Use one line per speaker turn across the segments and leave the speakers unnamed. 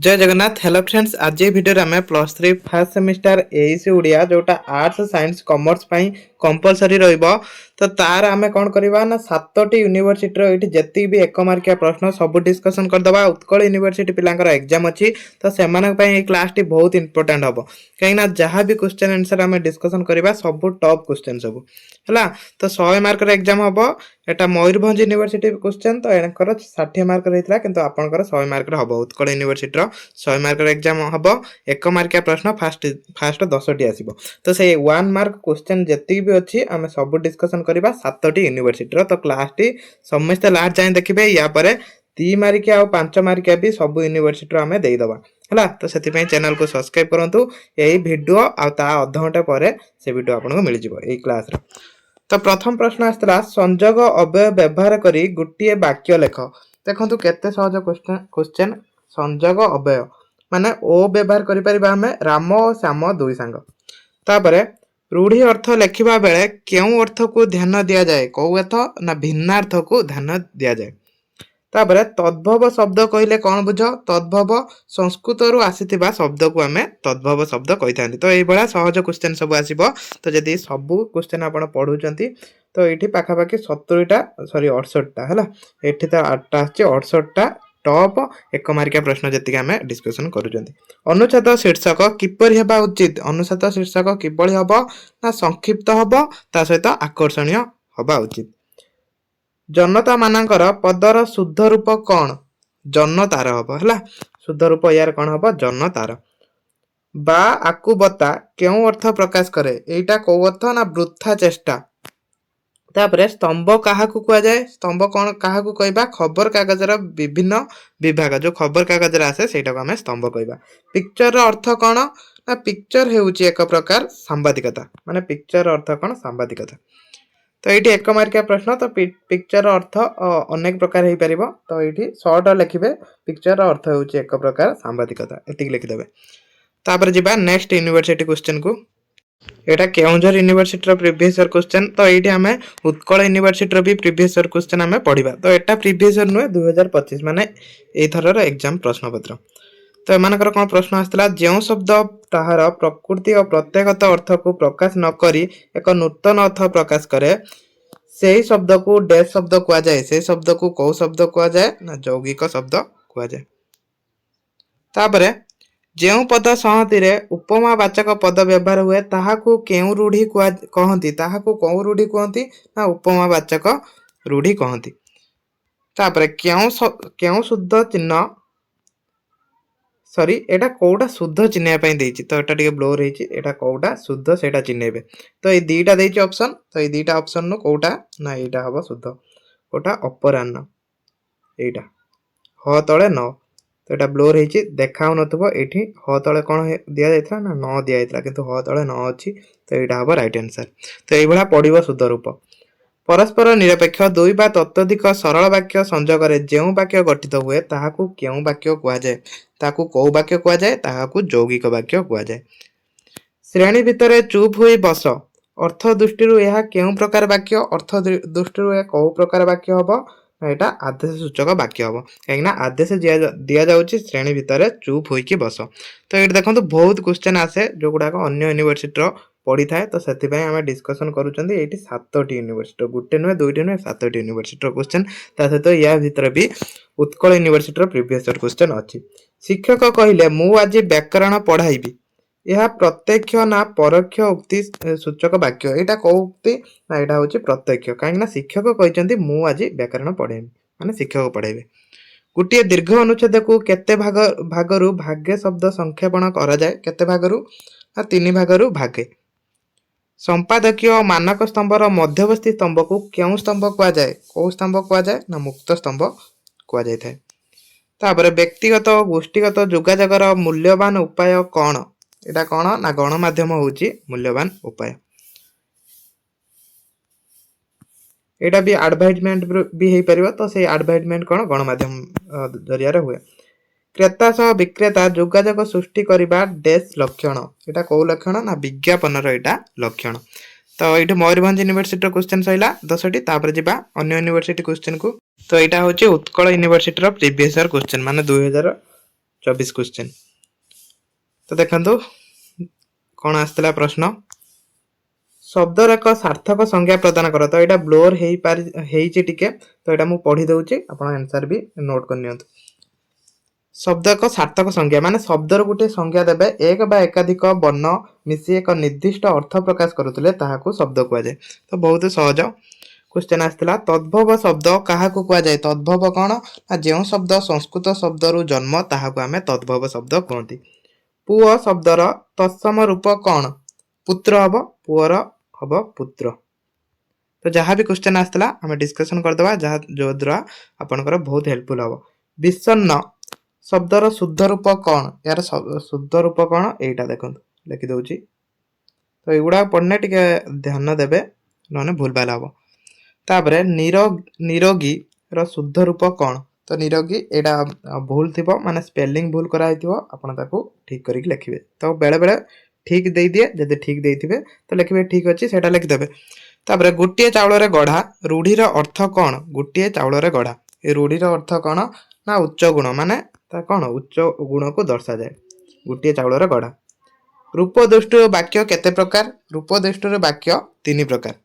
जय Jagannath. Hello friends, आज ये वीडियो आम plus three first semester AEC Odia जोटा आर्ट्स साइंस कॉमर्स कंपलसरी रहिबो। तो तार आम कौन करवा ना 7टी यूनिवर्सिटी ये जी भी एक मार्किया प्रश्न सब डिस्कसन करदे। उत्कल यूनिवर्सिटी पिलांकर एग्जाम अच्छी तो से क्लास टी बहुत इंपोर्टेंट हम कहीं जहाँ भी क्वेश्चन आंसर आम डिस्कसन करवा सब टॉप क्वेश्चन सब है। तो 100 मार्क एग्जाम हम एटा मयूरभंज यूनिवर्सिटी क्वेश्चन तो एकर 60 मार्क रही कि आपंकर 100 मार्क हम उत्कल यूनिवर्सिटी 100 मार्क एग्जाम हम एक मार्किया प्रश्न फास्ट 10टी आसो। तो से 1 मार्क क्वेश्चन जी भी अच्छी आम सब डिस्कसन करवा 7टी यूनिवर्सिटी। तो क्लास टी समस्ते लास्ट जाए देखिए या 3 मार्किया और 5 मार्किया भी सब यूनिवर्सिटी आम देदबा है। तो से चैनल को सब्सक्राइब करूँ। यही वीडियो आधा घंटे पर से वीडियो आपको मिल जाए क्लास। तो प्रथम प्रश्न आसला संजोग अव्यय व्यवहार करी गोटे वाक्य लेख। देखो केते सहज क्वेश्चन। संजोग अव्यय माने ओ व्यवहार करि आम राम और श्याम दुई सांग। तापरे रूढ़ी अर्थ लेखिबा बेले केउ अर्थ को ध्यान दिया जाए, कौ अर्थ ना भिन्नार्थ को ध्यान दिया जाए। तापरे तद्भव शब्द कहले कौन बुझ, तद्भव संस्कृत रु आसीथिबा शब्द को आमे तद्भव शब्द कहि थांती। तो एई बळा सहज क्वेश्चन सब आसीबो। तो जदि सब क्वेश्चन आपण पढुचंती तो एठी पाखापाखि 70टा 68टा हैला। एठी तो 8टा आछि 68टा टॉप एक मार्किया प्रश्न जति आमे डिस्कशन करूचंती। अनुच्छेद शीर्षक किपरि हेबा उचित, अनुच्छेद शीर्षक किपरि हबो ना संक्षिप्त हबो ता सहित आकर्षणीय हबा उचित। जनता मानकर पदर शुद्ध रूप कौन, जनतार हम है। शुद्ध रूप यार कौन हम, जनतार। बा आकु बता क्यों अर्थ प्रकाश करे, एटा कौ अर्थ ना वृथा चेष्टा। तापरे स्तंभ क्या कह जाए, स्तंभ कौन क्या कहबा, खबर कागजर विभिन्न विभाग जो खबर कागज आसे सेटा को आमे स्तंभ कहबा। पिक्चर अर्थ कौन ना पिक्चर हेउची एक प्रकार सांबादिकता, माने पिक्चर अर्थ कौन सांबादिकता। तो ये एक मार्किया प्रश्न। तो पिक्चर अर्थ अनेक प्रकार हो पार। तो ये सर्ट लिखे पिक्चर अर्थ हूँ एक प्रकार सांबादिकता, ये लिखिदे। तापर जीवा नेक्स्ट यूनिवर्सिटी क्वेश्चन को। यहाँ Keonjhar university previous year question. तो ये आम उत्कल यूनिवर्सिटी भी प्रीवियस ईयर क्वेश्चन आम पढ़ा। तो यहाँ प्रीवियस ईयर नुहे 2025 माने एथर एग्जाम प्रश्नपत्र। तो एमानकर कौन प्रश्न आसला, जो शब्द ताहार प्रकृति और प्रत्येकत अर्थ को प्रकाश न करी एक नूतन अर्थ प्रकाश करे से शब्द को डैश शब्द कह जाए, से शब्द को कौ शब्द कह जाए ना यौगिक शब्द कह जाए। तापरे जो पद संहति रे उपमा वाचक पद व्यवहार हुए ताहाकू केउ रूढ़ी कहती, ताहाकू कौ रूढ़ी कहती ना उपमा वाचक रूढ़ी कहती। तापरे केउ शुद्ध चिन्ह सॉरी एटा कौटा शुद्ध चिन्ह देछि। तो एटा टिके ब्लोर हेछि, एटा कौटा शुद्ध सेटा चिन्हबे। तो ये दीटा देछि ऑप्शन। तो ये दीटा ऑप्शन नु कौटा ना एटा हबो शुद्ध, कौटा अपराह्न एटा ह तळे न। तो एटा ब्लोर हेछि देखाउ नथबो। एठी ह तळे कोन दिया जायथला ना न दिया जायथला, किंतु ह तळे न अछि। तो एटा हबो राइट आंसर। तो एई भला पडिबो शुद्ध रूप। परस्पर निरपेक्ष दुई बा तत्वधिक सरल वाक्य संजोग जो वाक्य गठित हुए ताहाकू केउ वाक्य कह जाए, ताकू कौ वाक्य कह जाए, ताहाकू यौगिक वाक्य कह जाए। श्रेणी भितर चुप हुई बस अर्थ दृष्टि यह केउ प्रकार वाक्य, अर्थ दृष्टि यह कौ प्रकार वाक्य हम, एटा आदेश सूचक वाक्य हम कहीं आदेश दिया जाउछि श्रेणी भितर चुप होइकी बस। तो ये देखो बहुत क्वेश्चन आसे जो गुड़ाक अन्य यूनिवर्सिटी पड़ी थाए। तो से आम डिस्कसन करुँच ये 7टी यूनिवर्सिटी, गोटे नुहे दुईटी नुहे 7टी यूनिवर्सिटी क्वेश्चन। ता सहित या भितर भी Utkal university previous year question अच्छी। शिक्षक कहले मु आज व्याकरण पढ़ाइबी, यह प्रत्यक्ष ना परोक्ष उक्ति सूचक वाक्य। यहाँ कौ उक्ति ना यहाँ हूँ प्रत्यक्ष, कहीं शिक्षक कहते मु आज व्याकरण पढ़ेबी माने शिक्षक पढ़ेबे। गोटे दीर्घ अनुच्छेद को केते भागरु भागे शब्द संक्षेपण करा जाए, केते भागरु ना 3 भागरु भागे। संपादकीय मानक स्तंभर मध्यवर्ती स्तंभ को क्यों स्तंभ कह जाए, कौ स्तंभ कह जाए ना मुक्त स्तंभ कह जाए। तापर व्यक्तिगत और गोष्ठीगत जोगाजोगर मूल्यवान उपाय कौन, एटा कौन ना गणमाध्यम होची मूल्यवान उपाय। एटा भी एडवर्टाइजमेंट भी हो पार। तो से एडवर्टाइजमेंट कौन गणमाध्यम जरिया हुए। क्रेता सह विक्रेता जोगाजोग सृष्टि करबा डैश लक्षण, एटा कौ लक्षण ना विज्ञापन एटा लक्षण। तो ये मयूरभंज यूनिवर्सिटी क्वेश्चन सैला 10टी। तापर जिबा अन्य यूनिवर्सिटी क्वेश्चन को। तो यहाँ हूँ Utkal university previous year question माने 2025 24 क्वेश्चन। तो देखंतु कौन आसला प्रश्न शब्दर एक सार्थक संज्ञा प्रदान कर। तो यहाँ ब्लोर टिके तो यहाँ मुझे पढ़ी दूसरी आप आंसर भी नोट कर। शब्द एक सार्थक संज्ञा माने शब्दर गोटे संज्ञा देबे एक बा एकाधिक वर्ण मिसी एक निर्दिष्ट अर्थ प्रकाश करुले ताहाकू शब्द कुआ जाए। तो बहुत सहज क्वेश्चन आसला तद्भव शब्द क्या कुआ जाए। तद्भव कौन ना जो शब्द संस्कृत शब्द रु जन्म ताहाकू आमे तद्भव शब्द कहते। पुओ शब्दर तत्सम रूप कौन पुत्र हम पुअर हम पुत्र। तो जहाँ भी क्वेश्चन आसला आम डिस्कसन करदे जो द्वारा आपनकर बहुत हेल्पफुल हम। विषन्न शब्दर शुद्ध रूप कौन यार शुद्ध रूप कौन यहीटा देखो लिखि दूची। तो युवा पढ़ने टिके ध्यान देवे ना भूल भाल हम। तापर निरोगी रो शुद्ध रूप कौन। तो निरोगी यहाँ भूल थी माने स्पेलिंग भूल कराई आपन ताको ठीक करके लिखिए। तो बेले बेले ठीक दे दिए जब ठीक देथिबे तो लिखिए ठीक अच्छे से लिखिदेवे। तापर गोटे चाउल गढ़ा रूढ़ीर अर्थ कौन गोटे चाउल गढ़ा ये रूढ़ीर अर्थ कौन ना उच्च गुण माने कौन उच्च गुण को दर्शा जाए गोटे चाउल गढ़ा। रूप दृष्टि वाक्य केते प्रकार रूप दृष्टि वाक्य 3 प्रकार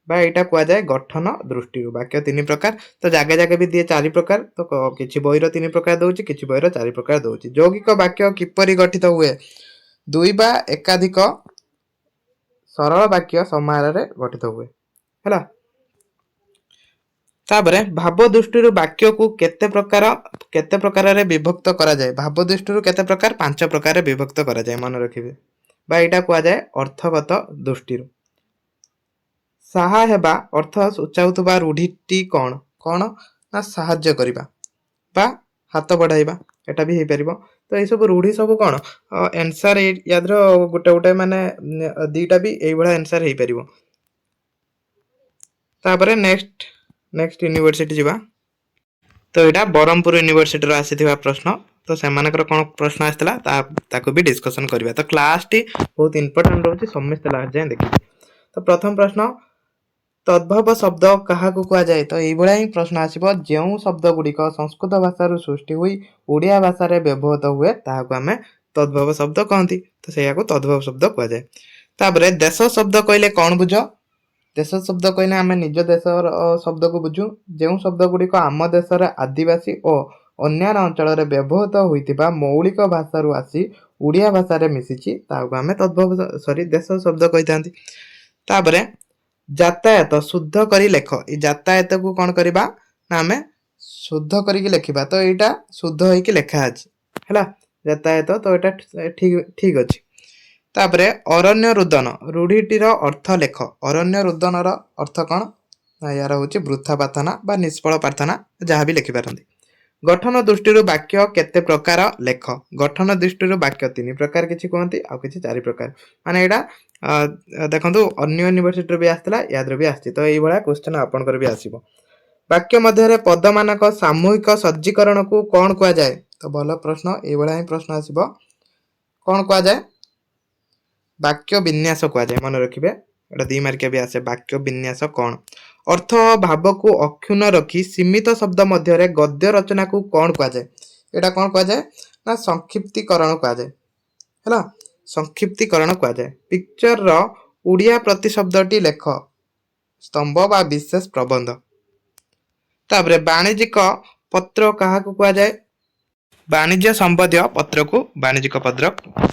बा यहाँ कहुए गठन दृष्टि वाक्य 3 प्रकार। तो जगह जगह भी दिए 4 प्रकार। तो किसी बहीर 3 प्रकार दूसरी किसी बहीर 4 प्रकार दूसरी। यौगिक वाक्य किपरि गठित हुए दुई बा एकाधिक सरल वाक्य समाहार गठित हुए है। तापर भाव दृष्टि वाक्य को केते प्रकार रे विभक्त करा जाए। भाव दृष्टि केते प्रकार 5 प्रकार विभक्त करा जाए मन रखिबे बा एटा कुआ जाए अर्थगत दृष्टि। साहा हेबा अर्थ सूचाउतबा रूढ़ीटी कौन कौन ना साहाय्य करिबा बा हाथ बढ़ाइबा एटा भी हे परिबो। तो ये सब रूढ़ी सब कौन आंसर याद गोटे गोटे माने दीटा भी एई बडा आंसर हे परिबो। तापर नेक्स्ट यूनिवर्सिटी जीवा। तो यहाँ ब्रह्मपुर यूनिवर्सिटी आसी प्रश्न। तो से कौन प्रश्न आसाला ताको भी डिस्कसन करवा। तो क्लास टी बहुत इंपोर्टेंट रोचे समस्त लास्ट जाए देखिए। तो प्रथम प्रश्न तद्भव शब्द क्या कह जाए। तो ये ही प्रश्न आसो जो शब्द गुड़िक संस्कृत भाषा सृष्टि हुई ओडिया भाषा व्यवहृत हुए ताकू आम तद्भव शब्द कहती। तो से तद्भव शब्द कह जाए। तापर देश शब्द कहले कौन बुझ देश शब्द कहले आम निज देश शब्द को बुझू जो शब्द गुड़िक आम देशर आदिवासी और अन्य अंचल व्यवहृत होता मौलिक भाषा आसी ओडिया भाषा मिसी आम तद्भव देश शब्द कही था। तापर यातायात शुद्ध करी लेख यातायात को कौन करवा ना आम शुद्ध करके लिखा। तो यहाँ शुद्ध होइकी लेखा अच्छे है यातायात। तो यहाँ ठीक अच्छे। तापरे अरण्य रुदन रूढ़ीटीर अर्थ लेख। अरण्य रुदन अर्थ कौन यार हूँ वृथा प्रार्थना बा निष्फल प्रार्थना जहाँ भी लिखिपारती। गठन दृष्टि वाक्य केते प्रकार लेख। गठन दृष्टि वाक्य 3 प्रकार किसी कहती आउ कि 4 प्रकार माने यहाँ देखो अन्य यूनिवर्सिटी भी आसला याद भी आसी। तो ये क्वेश्चन आपंकर भी आसो। वाक्य मध्य पद मानक सामूहिक सज्जीकरण को कौन कह जाए। तो भल प्रश्न ये प्रश्न आसो कौन कह जाए वाक्य विन्यास कह जाए मन रखिए। एटा 2 मार्किया भी आसे वाक्य विन्यास कौन अर्थ भाव को अक्षुण्ण रखी सीमित शब्द मध्य गद्य रचना को कौन कह जाए। यहाँ कौन कह जाए ना संक्षिप्तीकरण कह जाए है संक्षिप्तीकरण कह जाए। पिक्चर रो उड़िया प्रतिशब्दटी लेख स्तंभ बा विशेष प्रबंध। तापर वाणिज्यिक पत्र क्या कह जाए वाणिज्य संबंधी पत्र को वाणिज्यिक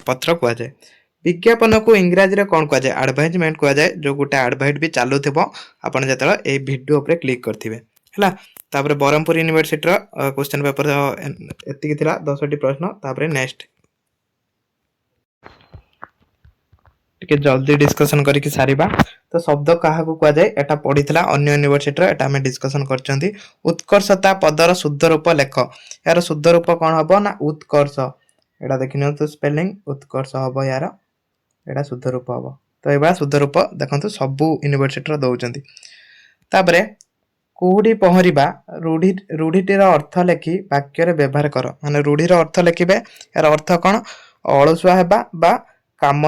पत्र कह जाए। विज्ञापन को इंग्राजी रे कौन कह जाए एडवर्टाइजमेंट कह जाए। जो गोटे एडवर्टाइज भी चालू थो आपन जतले ए वीडियो ऊपर क्लिक करथिबे हैला। तापर ब्रह्मपुर यूनिवर्सिटी रो क्वेश्चन पेपर एतिकी थिला 10टी प्रश्न। तापर नेक्स्ट टिके जल्दी डिस्कशन करके सारिबा। तो शब्द क्या कह जाए एटा पढ़ीथिला अन्य यूनिवर्सिटी रो एटा हम डिस्कशन करचंती। उत्कर्षता पदर शुद्ध रूप लेख। यार शुद्ध रूप कौन हबो ना उत्कर्ष एटा देखिनो तो स्पेलिंग उत्कर्ष हबो यार एटा शुद्ध रूप हम। तो ये शुद्ध रूप देखो सबू यूनिवर्सिटी दौरान। तापर कुहुड़ी पहरिबा रूढ़ीटीर अर्थ लेखि वाक्य व्यवहार कर माने रूढ़ीर अर्थ लिखे यार अर्थ कौन अलसुआ हेबा बा काम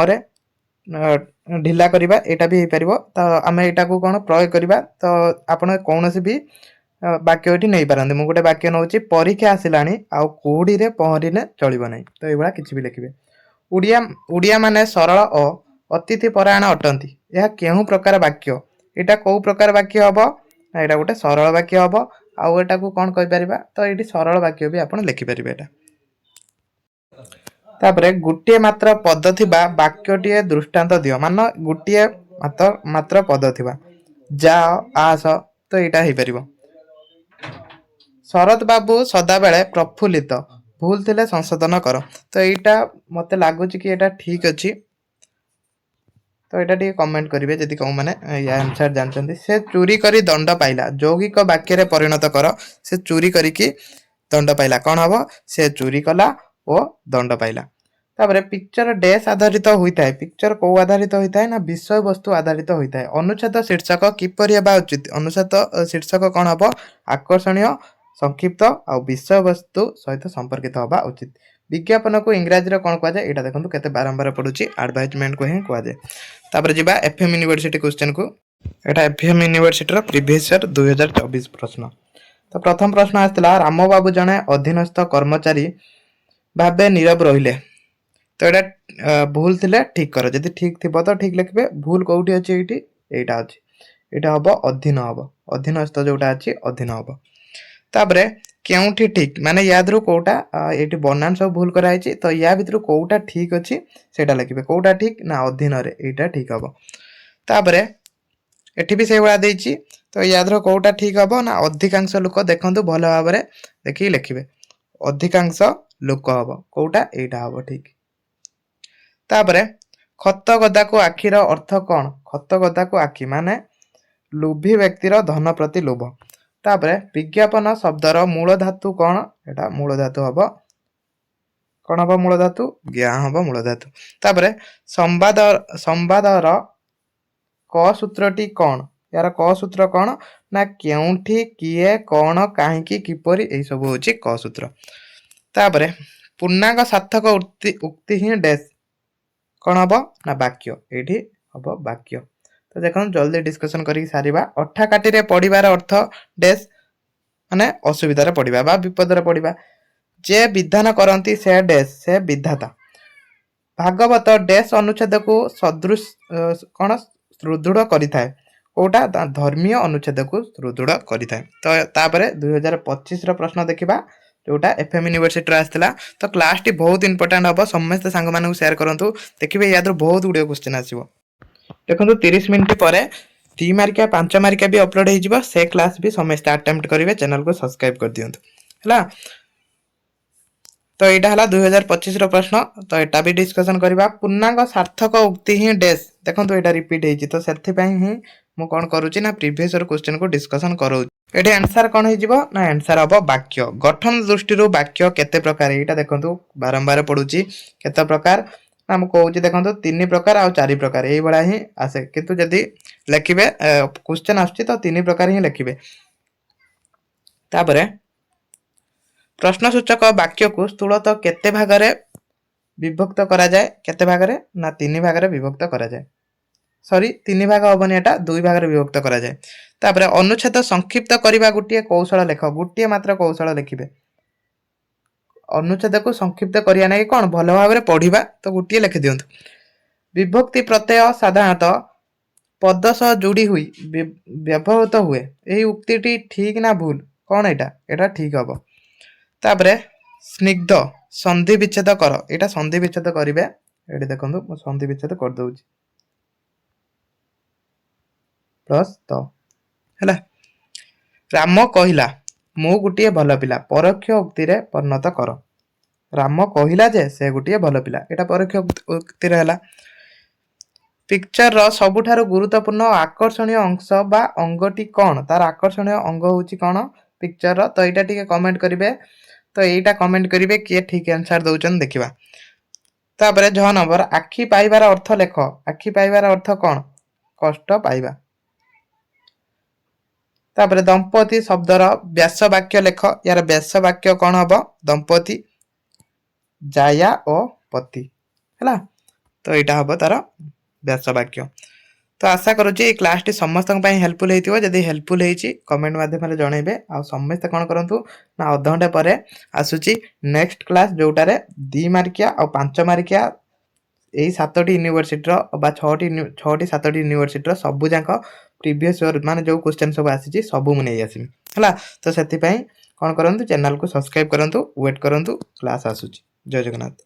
ढिला करवा यहाँ भी हो पार। तो आम यहाँ को कौन प्रयोग करवा। तो आपड़ कौन भी ବାକ୍ୟ ଏଠି ନେଇପାରନ୍ତି। ମୁଁ ଗୋଟେ ବାକ୍ୟ ନେଉଛି, ପରୀକ୍ଷା ଆସିଲାଣି ଆଉ କୁହୁଡ଼ିରେ ପହଁରିଲେ ଚଳିବ ନାହିଁ। ତ ଏଇଭଳିଆ କିଛି ବି ଲେଖିବେ। ଓଡ଼ିଆ ମାନେ ସରଳ ଓ ଅତିଥି ପରାୟଣ ଅଟନ୍ତି। ଏହା କେଉଁ ପ୍ରକାର ବାକ୍ୟ? ଏଇଟା କୋଉ ପ୍ରକାର ବାକ୍ୟ ହବ? ଏଇଟା ଗୋଟେ ସରଳ ବାକ୍ୟ ହବ। ଆଉ ଏଟାକୁ କ'ଣ କହିପାରିବା? ତ ଏଇଠି ସରଳ ବାକ୍ୟ ବି ଆପଣ ଲେଖିପାରିବେ ଏଟା। ତାପରେ ଗୋଟିଏ ମାତ୍ର ପଦ ଥିବା ବାକ୍ୟଟିଏ ଦୃଷ୍ଟାନ୍ତ ଦିଅ। ମାନ ଗୋଟିଏ ମାତ୍ର ପଦ ଥିବା। ଯାଅ, ଆସ, ତ ଏଇଟା ହେଇପାରିବ। ଶରତ ବାବୁ ସଦାବେଳେ ପ୍ରଫୁଲ୍ଲିତ। ଭୁଲ ଥିଲେ ସଂଶୋଧନ କର। ତ ଏଇଟା ମତେ ଲାଗୁଛି କି ଏଇଟା ଠିକ୍ ଅଛି। ତ ଏଇଟା ଟିକେ କମେଣ୍ଟ କରିବେ ଯଦି କେଉଁମାନେ ଆନ୍ସର ଜାଣିଛନ୍ତି। ସେ ଚୋରି କରି ଦଣ୍ଡ ପାଇଲା। ଯୌଗିକ ବାକ୍ୟରେ ପରିଣତ କର। ସେ ଚୋରି କରିକି ଦଣ୍ଡ ପାଇଲା। କ'ଣ ହବ? ସେ ଚୋରି କଲା ଓ ଦଣ୍ଡ ପାଇଲା। ତାପରେ ପିକ୍ଚର ଡ୍ୟାସ୍ ଆଧାରିତ ହୋଇଥାଏ। ପିକ୍ଚର କୋଉ ଆଧାରିତ ହୋଇଥାଏ? ନା ବିଷୟବସ୍ତୁ ଆଧାରିତ ହୋଇଥାଏ। ଅନୁଚ୍ଛେଦ ଶୀର୍ଷକ କିପରି ହେବା ଉଚିତ? ଅନୁଚ୍ଛେଦ ଶୀର୍ଷକ କ'ଣ ହବ? ଆକର୍ଷଣୀୟ, ସଂକ୍ଷିପ୍ତ ଆଉ ବିଷୟବସ୍ତୁ ସହିତ ସମ୍ପର୍କିତ ହେବା ଉଚିତ। ବିଜ୍ଞାପନକୁ ଇଂରାଜୀରେ କ'ଣ କୁହାଯାଏ? ଏଇଟା ଦେଖନ୍ତୁ କେତେ ବାରମ୍ବାର ପଡ଼ୁଛି। ଆଡଭାର୍ଟାଇଜମେଣ୍ଟକୁ ହିଁ କୁହାଯାଏ। ତାପରେ ଯିବା ଏଫ୍ଏମ୍ ୟୁନିଭର୍ସିଟି କ୍ୱେଶ୍ଚନକୁ। ଏଇଟା ଏଫ୍ଏମ୍ ୟୁନିଭର୍ସିଟିର ପ୍ରିଭିୟସ୍ ଇୟର 2024 ପ୍ରଶ୍ନ। ତ ପ୍ରଥମ ପ୍ରଶ୍ନ ଆସିଥିଲା, ରାମବାବୁ ଜଣେ ଅଧୀନସ୍ଥ କର୍ମଚାରୀ ଭାବେ ନୀରବ ରହିଲେ। ତ ଏଇଟା ଭୁଲ ଥିଲେ ଠିକ୍ କର। ଯଦି ଠିକ୍ ଥିବ ତ ଠିକ୍ ଲେଖିବେ। ଭୁଲ କୋଉଠି ଅଛି? ଏଇଠି ଏଇଟା ଅଛି। ଏଇଟା ହବ ଅଧୀନ ହବ। ଅଧୀନସ୍ଥ ଯୋଉଟା ଅଛି ଅଧୀନ ହବ। ତାପରେ କେଉଁଠି ଠିକ୍? ମାନେ ୟା ଦେହରୁ କୋଉଟା ଏଇଠି ବନାନ ସବୁ ଭୁଲ କରାହେଇଛି। ତ ୟା ଭିତରୁ କୋଉଟା ଠିକ୍ ଅଛି ସେଇଟା ଲେଖିବେ। କୋଉଟା ଠିକ୍? ନା ଅଧୀନରେ। ଏଇଟା ଠିକ୍ ହବ। ତାପରେ ଏଠି ବି ସେଇଭଳିଆ ଦେଇଛି। ତ ୟା ଦେହରୁ କୋଉଟା ଠିକ୍ ହବ? ନା ଅଧିକାଂଶ ଲୋକ। ଦେଖନ୍ତୁ ଭଲ ଭାବରେ ଦେଖିକି ଲେଖିବେ। ଅଧିକାଂଶ ଲୋକ ହବ। କୋଉଟା? ଏଇଟା ହବ ଠିକ୍। ତାପରେ ଖତଗଦାକୁ ଆଖିର ଅର୍ଥ କ'ଣ? ଖତଗଦାକୁ ଆଖି ମାନେ ଲୋଭୀ ବ୍ୟକ୍ତିର ଧନ ପ୍ରତି ଲୋଭ। ତାପରେ ବିଜ୍ଞାପନ ଶବ୍ଦର ମୂଳ ଧାତୁ କ'ଣ? ଏଟା ମୂଳ ଧାତୁ ହବ। କ'ଣ ହବ ମୂଳ ଧାତୁ? ଜ୍ଞା ହବ ମୂଳ ଧାତୁ। ତାପରେ ସମ୍ବାଦର କ ସୂତ୍ରଟି କ'ଣ? ୟାର କ ସୂତ୍ର କ'ଣ? ନା କେଉଁଠି, କିଏ, କ'ଣ, କାହିଁକି, କିପରି, ଏଇସବୁ ହେଉଛି କ ସୂତ୍ର। ତାପରେ ପୂର୍ଣ୍ଣାଙ୍ଗ ସାର୍ଥକ ଉକ୍ତି ହିଁ ଡ୍ୟାସ୍। କ'ଣ ହବ? ନା ବାକ୍ୟ। ଏଇଠି ହବ ବାକ୍ୟ। ତ ଦେଖନ୍ତୁ ଜଲ୍ଦି ଡିସ୍କସନ୍ କରିକି ସାରିବା। ଅଠା କାଠିରେ ପଡ଼ିବାର ଅର୍ଥ ଡ୍ୟାସ୍ ମାନେ ଅସୁବିଧାରେ ପଡ଼ିବା ବା ବିପଦରେ ପଡ଼ିବା। ଯେ ବିଧାନ କରନ୍ତି ସେ ଡ୍ୟାସ୍, ସେ ବିଧାତା। ଭାଗବତ ଡ୍ୟାସ୍ ଅନୁଚ୍ଛେଦକୁ କ'ଣ ସୁଦୃଢ଼ କରିଥାଏ? କୋଉଟା? ଧର୍ମୀୟ ଅନୁଚ୍ଛେଦକୁ ସୁଦୃଢ଼ କରିଥାଏ। ତ ତାପରେ 2025ର ପ୍ରଶ୍ନ ଦେଖିବା, ଯୋଉଟା ଏଫ୍ଏମ୍ ୟୁନିଭର୍ସିଟିରେ ଆସିଥିଲା। ତ କ୍ଲାସଟି ବହୁତ ଇମ୍ପୋର୍ଟାଣ୍ଟ ହବ। ସମସ୍ତେ ସାଙ୍ଗମାନଙ୍କୁ ସେୟାର କରନ୍ତୁ। ଦେଖିବେ ୟା ଦେହରୁ ବହୁତ ଗୁଡ଼ିଏ କ୍ୱେଶ୍ଚିନ୍ ଆସିବ। ଦେଖନ୍ତୁ 30 ମିନିଟ୍ ପରେ 3 ମାର୍କିଆ 5 ମାର୍କିଆ ବି ଅପଲୋଡ଼ ହେଇଯିବ। ସେ କ୍ଲାସ୍ ବି ସମସ୍ତେ ଆଟେମ୍ପ୍ଟ କରିବେ। ଚ୍ୟାନେଲକୁ ସବସ୍କ୍ରାଇବ୍ କରିଦିଅନ୍ତୁ ହେଲା। ତ ଏଇଟା ହେଲା 2025ର ପ୍ରଶ୍ନ। ତ ଏଟା ବି ଡିସ୍କସନ୍ କରିବା। ପୂର୍ଣ୍ଣାଙ୍ଗ ସାର୍ଥକ ଉକ୍ତି ହିଁ ଡ୍ୟାସ୍। ଦେଖନ୍ତୁ ଏଇଟା ରିପିଟ୍ ହେଇଛି। ତ ସେଥିପାଇଁ ହିଁ ମୁଁ କ'ଣ କରୁଛି ନା ପ୍ରିଭିୟସ୍ କ୍ୱେଶ୍ଚିନ୍କୁ ଡିସ୍କସନ୍ କରଉଛି। ଏଠି ଆନ୍ସର କ'ଣ ହେଇଯିବ? ନା ଆନ୍ସର ହବ ବାକ୍ୟ। ଗଠନ ଦୃଷ୍ଟିରୁ ବାକ୍ୟ କେତେ ପ୍ରକାର? ଏଇଟା ଦେଖନ୍ତୁ ବାରମ୍ବାର ପଡ଼ୁଛି। କେତେ ପ୍ରକାର? ନା ମୁଁ କହୁଛି ଦେଖନ୍ତୁ 3 ପ୍ରକାର ଆଉ 4 ପ୍ରକାର ଏଇଭଳିଆ ହିଁ ଆସେ। କିନ୍ତୁ ଯଦି ଲେଖିବେ କ୍ୱେଶ୍ଚିନ୍ ଆସୁଛି ତ 3 ପ୍ରକାର ହିଁ ଲେଖିବେ। ତାପରେ ପ୍ରଶ୍ନସୂଚକ ବାକ୍ୟକୁ ସ୍ଥୂଳତଃ କେତେ ଭାଗରେ ବିଭକ୍ତ କରାଯାଏ? କେତେ ଭାଗରେ? ନା 3 ଭାଗରେ ବିଭକ୍ତ କରାଯାଏ। 3 ଭାଗ ହବନି, ଏଟା 2 ଭାଗରେ ବିଭକ୍ତ କରାଯାଏ। ତାପରେ ଅନୁଚ୍ଛେଦ ସଂକ୍ଷିପ୍ତ କରିବା ଗୋଟିଏ କୌଶଳ ଲେଖ। ଗୋଟିଏ ମାତ୍ର କୌଶଳ ଲେଖିବେ। ଅନୁଚ୍ଛେଦକୁ ସଂକ୍ଷିପ୍ତ କରିବା ନାଇଁ କ'ଣ? ଭଲ ଭାବରେ ପଢ଼ିବା। ତ ଗୋଟିଏ ଲେଖିଦିଅନ୍ତୁ। ବିଭକ୍ତି ପ୍ରତ୍ୟୟ ସାଧାରଣତଃ ପଦ ସହ ଯୋଡ଼ି ହୋଇ ବ୍ୟବହୃତ ହୁଏ। ଏହି ଉକ୍ତିଟି ଠିକ୍ ନା ଭୁଲ? କ'ଣ ଏଇଟା? ଏଇଟା ଠିକ୍ ହବ। ତାପରେ ସ୍ନିଗ୍ଧ ସନ୍ଧି ବିଚ୍ଛେଦ କର। ଏଇଟା ସନ୍ଧି ବିଚ୍ଛେଦ କରିବେ। ଏଠି ଦେଖନ୍ତୁ ମୁଁ ସନ୍ଧି ବିଚ୍ଛେଦ କରିଦେଉଛି। ପ୍ଲସ୍ ତ ହେଲା। ରାମ କହିଲା ମୁଁ ଗୋଟିଏ ଭଲ ପିଲା। ପରୋକ୍ଷ ଉକ୍ତିରେ ପରିଣତ କର। ରାମ କହିଲା ଯେ ସେ ଗୋଟିଏ ଭଲ ପିଲା। ଏଇଟା ପରୋକ୍ଷ ଉକ୍ତିରେ ହେଲା। ପିକ୍ଚରର ସବୁଠାରୁ ଗୁରୁତ୍ୱପୂର୍ଣ୍ଣ ଓ ଆକର୍ଷଣୀୟ ଅଂଶ ବା ଅଙ୍ଗଟି କ'ଣ? ତାର ଆକର୍ଷଣୀୟ ଅଙ୍ଗ ହେଉଛି କ'ଣ ପିକ୍ଚରର? ତ ଏଇଟା ଟିକେ କମେଣ୍ଟ କରିବେ। ତ ଏଇଟା କମେଣ୍ଟ କରିବେ କିଏ ଠିକ୍ ଆନ୍ସର ଦଉଛନ୍ତି ଦେଖିବା। ତାପରେ 6 ନମ୍ବର ଆଖି ପାଇବାର ଅର୍ଥ ଲେଖ। ଆଖି ପାଇବାର ଅର୍ଥ କ'ଣ? କଷ୍ଟ ପାଇବା। ତାପରେ ଦମ୍ପତି ଶବ୍ଦର ବ୍ୟାସ ବାକ୍ୟ ଲେଖ। ୟାର ବ୍ୟାସ ବାକ୍ୟ କ'ଣ ହବ? ଦମ୍ପତି, ଜାୟା ଓ ପତି ହେଲା। ତ ଏଇଟା ହବ ତାର ବ୍ୟାସ ବାକ୍ୟ। तो आशा करुँची क्लास टी समस्त हेल्पफुल होती जदि हेल्पफुल होती कमेंट मध्यम जनइबे आ समस्ते कौन करूँ ना अध घंटे पर आसूची नेक्स्ट क्लास जोटारे 2 मार्किया और 5 मार्किया यही 7टी यूनिवर्सिटी छटी 7टी यूनिवर्सिटी सबू जाक प्रीवियस ईयर माने जो क्वेश्चन सब आसी सबू मुझे आसमी है तो से कौन करूँ चैनल को सब्सक्राइब करूँ वेट करूँ क्लास आसूची जय जगन्नाथ।